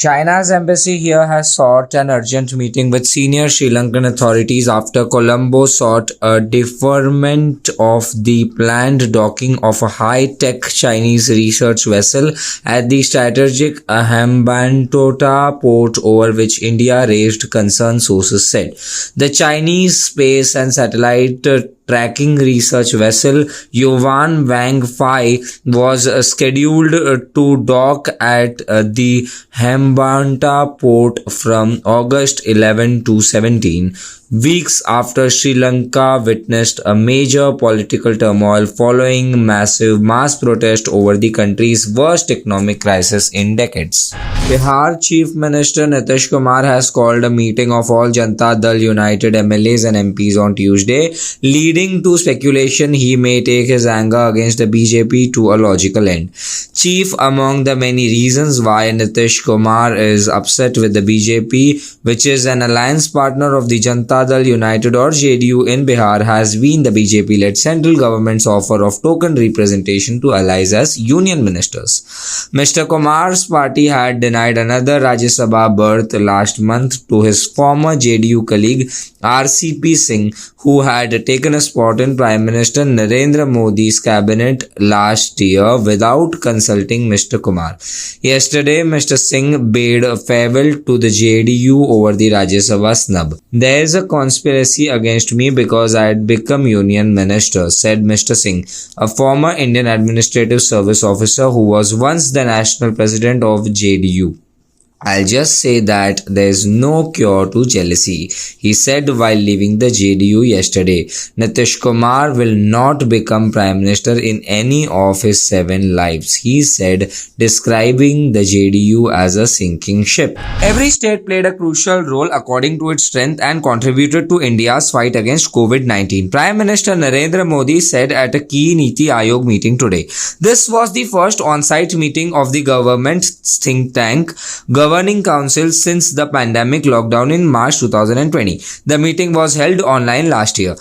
China's embassy here has sought an urgent meeting with senior Sri Lankan authorities after Colombo sought a deferment of the planned docking of a high-tech Chinese research vessel at the strategic Hambantota port, over which India raised concern, sources said. The Chinese space and satellite tracking research vessel Yuan Wang Fai was scheduled to dock at the Hambantota port from August 11 to 17, weeks after Sri Lanka witnessed a major political turmoil following massive mass protest over the country's worst economic crisis in decades. Bihar Chief Minister Nitish Kumar has called a meeting of all Janata Dal United MLAs and MPs on Tuesday, leading to speculation he may take his anger against the BJP to a logical end. Chief among the many reasons why Nitish Kumar is upset with the BJP, which is an alliance partner of the Janata Dal United or JDU in Bihar, has been the BJP-led central government's offer of token representation to allies as union ministers. Mr. Kumar's party had denied another Rajya Sabha berth last month to his former JDU colleague RCP Singh, who had taken a spot in Prime Minister Narendra Modi's cabinet last year without consulting Mr. Kumar. Yesterday, Mr. Singh bade farewell to the JDU over the Rajya Sabha snub. "There is a conspiracy against me because I had become union minister," said Mr. Singh, a former Indian Administrative Service officer who was once the national president of JDU. "I'll just say that there's no cure to jealousy," he said while leaving the JDU yesterday. Nitish Kumar will not become Prime Minister in any of his 7 lives, he said, describing the JDU as a sinking ship. Every state played a crucial role according to its strength and contributed to India's fight against COVID-19, Prime Minister Narendra Modi said at a key Niti Aayog meeting today. This was the first on-site meeting of the government's think tank Governing Council since the pandemic lockdown in March 2020. The meeting was held online last year.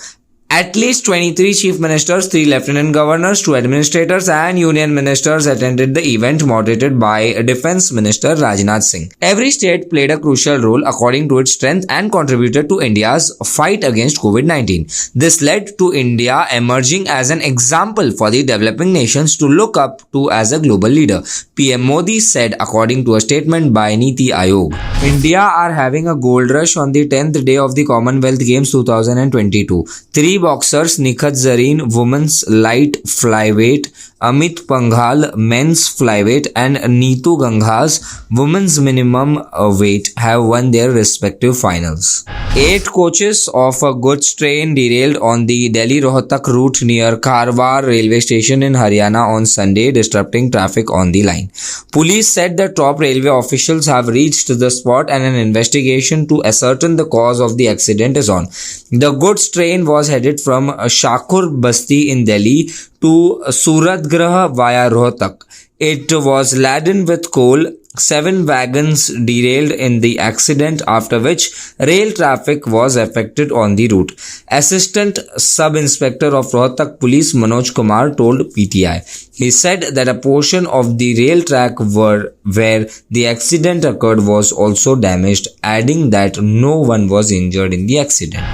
At least 23 chief ministers, 3 lieutenant governors, 2 administrators and union ministers attended the event, moderated by Defence Minister Rajnath Singh. Every state played a crucial role according to its strength and contributed to India's fight against COVID-19. This led to India emerging as an example for the developing nations to look up to as a global leader, PM Modi said according to a statement by Niti Aayog. India are having a gold rush on the 10th day of the Commonwealth Games 2022. 3 boxers, Nikhat Zareen, women's light flyweight, Amit Panghal, men's flyweight, and Neetu Ganghas, women's minimum weight, have won their respective finals. 8 coaches of a goods train derailed on the Delhi-Rohtak route near Karwar railway station in Haryana on Sunday, disrupting traffic on the line. Police said the top railway officials have reached the spot and an investigation to ascertain the cause of the accident is on. The goods train was headed from Shakur Basti in Delhi to Suratgarh via Rohtak. It was laden with coal. 7 wagons derailed in the accident, after which rail traffic was affected on the route. Assistant Sub-Inspector of Rohtak Police Manoj Kumar told PTI. He said that a portion of the rail track where the accident occurred was also damaged, adding that no one was injured in the accident.